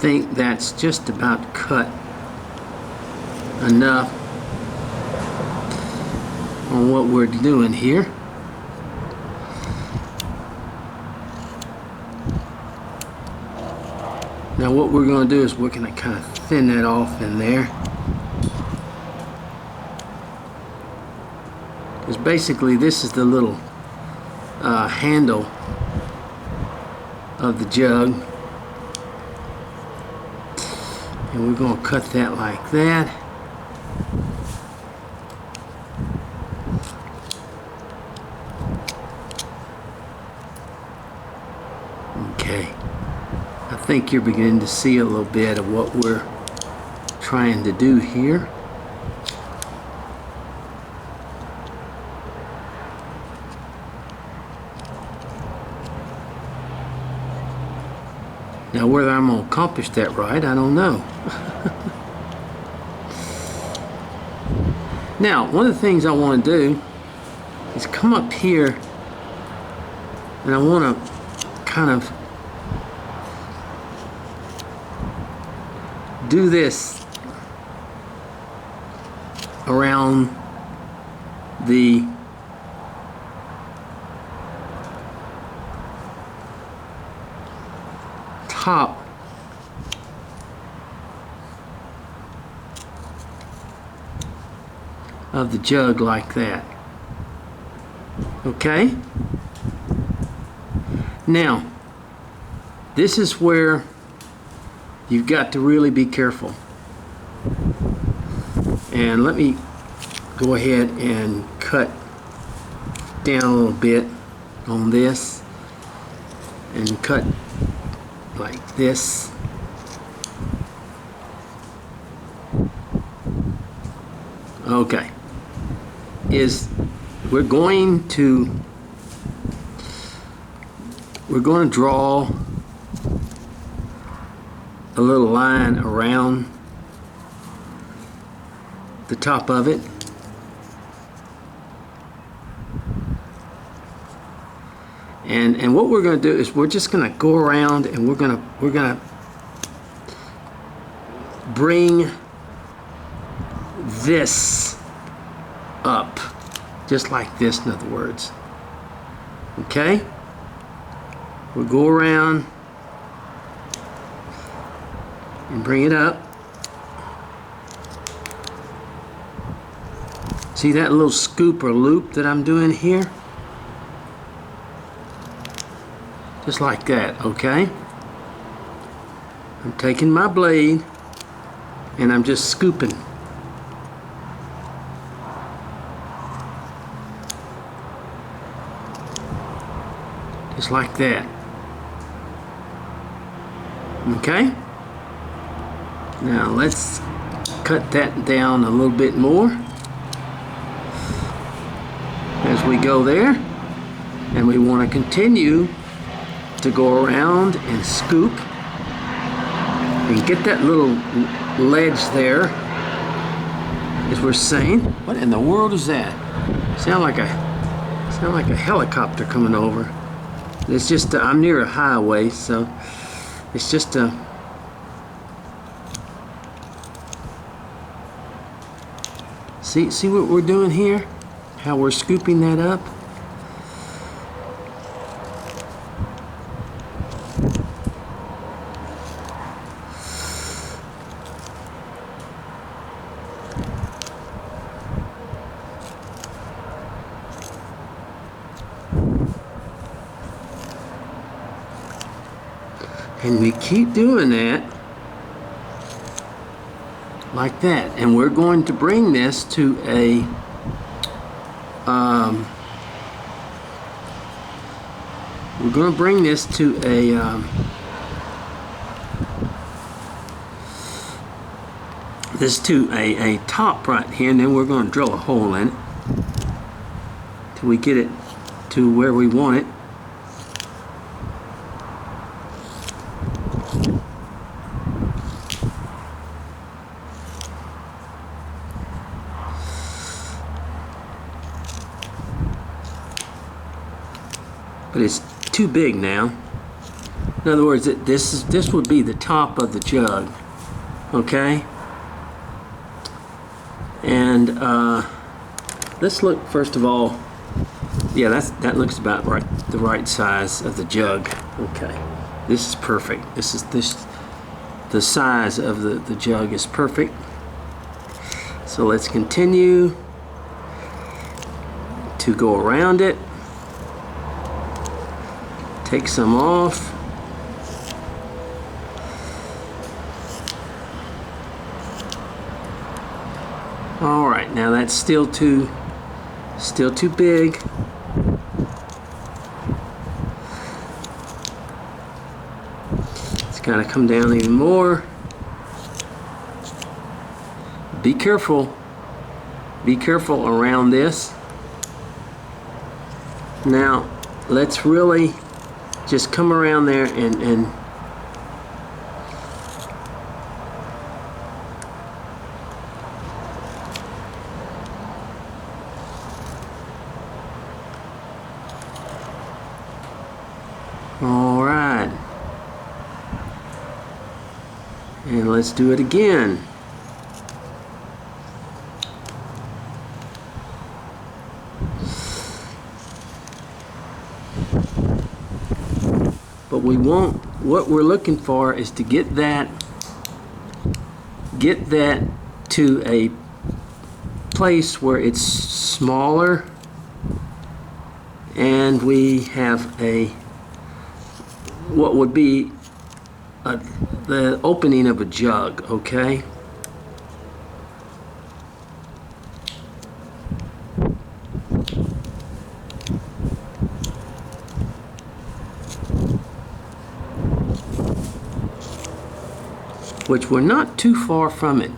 think that's just about cut enough on what we're doing here. Now what we're going to do is we're going to kind of thin that off in there. Because basically this is the little handle of the jug. And we're going to cut that like that. Okay. I think you're beginning to see a little bit of what we're trying to do here. Now whether I'm going to accomplish that right, I don't know. Now, one of the things I want to do is come up here and I want to kind of do this around the top of the jug like that. Okay? Now, this is where you've got to really be careful. And let me go ahead and cut down a little bit on this and cut like this. Okay. We're going to draw a little line around the top of it. And what we're going to do is we're just going to go around and we're going to bring this up, just like this, in other words. Okay? We'll go around and bring it up. See that little scoop or loop that I'm doing here? Just like that, okay? I'm taking my blade and I'm just scooping. Just like that. Okay? Now let's cut that down a little bit more as we go there. And we want to continue to go around and scoop and get that little ledge there, as we're saying. What in the world is that? Sound like a helicopter coming over. It's just I'm near a highway, so it's just a see what we're doing here? How we're scooping that up? And we keep doing that like that, and we're going to bring this to a a top right here, and then we're going to drill a hole in it till we get it to where we want it. But it's too big now. In other words, this would be the top of the jug, okay? And let's look first of all. Yeah, that looks about right, the right size of the jug. Okay, this is perfect. The size of the jug is perfect. So let's continue to go around it. Take some off. All right, now that's still too big. It's got to come down even more. Be careful. Be careful around this. Now, let's really just come around there and all right. And let's do it again. But what we're looking for is to get that to a place where it's smaller and we have what would be the opening of a jug, okay? Which we're not too far from it.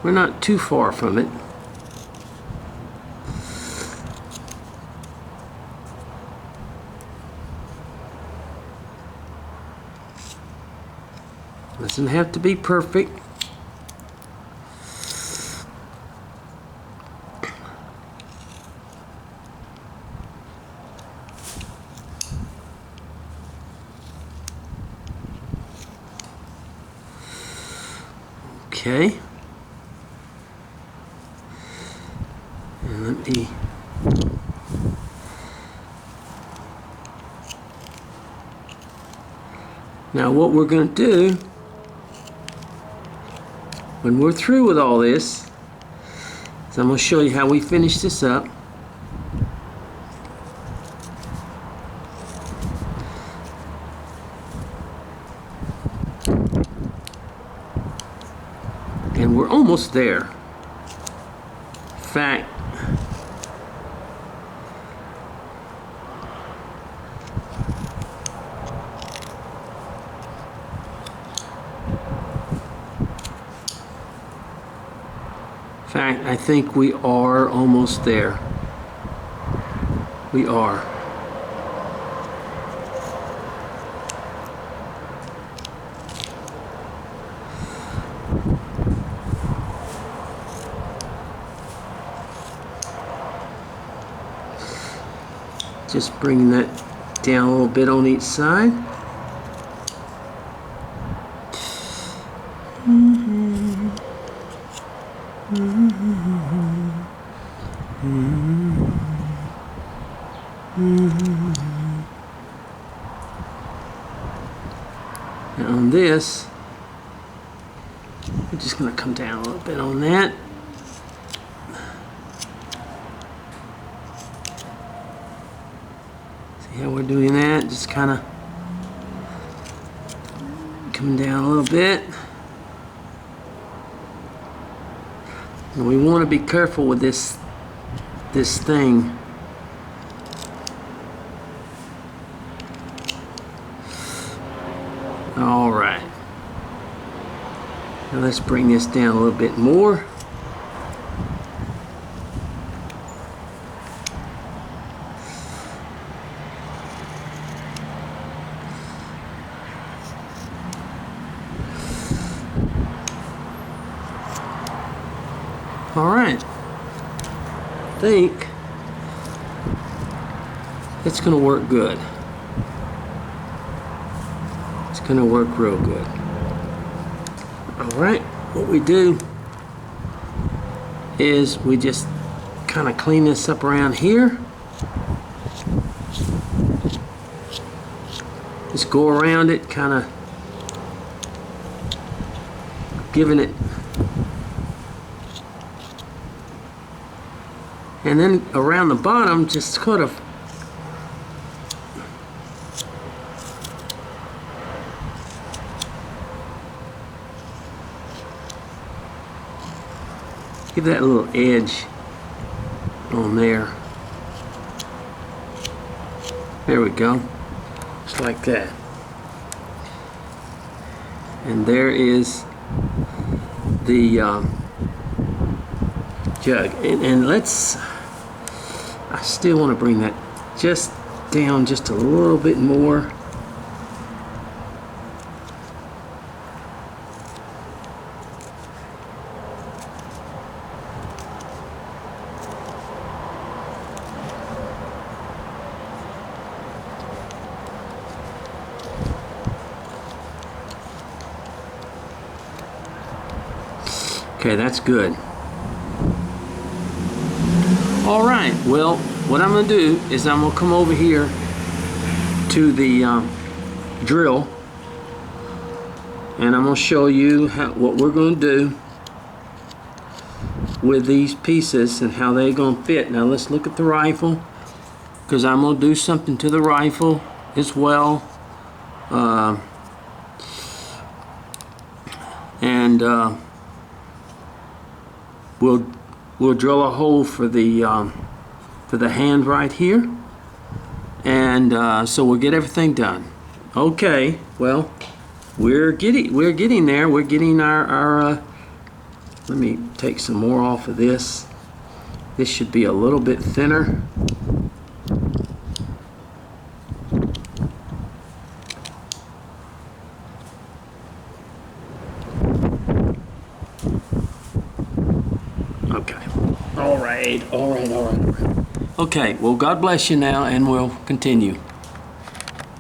We're not too far from it. Doesn't have to be perfect. Okay. And let me now what we're going to do when we're through with all this is I'm going to show you how we finish this up. And we're almost there. In fact, I think we are almost there. We are. Just bringing that down a little bit on each side. Now on this, we're just going to come down a little bit on that. See how we're doing that? Just kind of coming down a little bit. And we want to be careful with this thing. All right. Now let's bring this down a little bit more. All right. I think it's going to work good. gonna work real good. All right, what we do is we just kind of clean this up around here. Just go around it, kind of giving it, and then around the bottom, just sort of give that little edge on there. There we go. Just like that. And there is the jug. And let's, I still want to bring that just down just a little bit more. Okay, that's good. All right, well, what I'm gonna do is I'm gonna come over here to the drill, and I'm gonna show you what we're gonna do with these pieces and how they're gonna fit. Now let's look at the rifle, because I'm gonna do something to the rifle as well. We'll drill a hole for the hand right here, and so we'll get everything done. Okay, well, we're getting there. We're getting our let me take some more off of this. This should be a little bit thinner. Okay. All right. Okay, well, God bless you now, and we'll continue.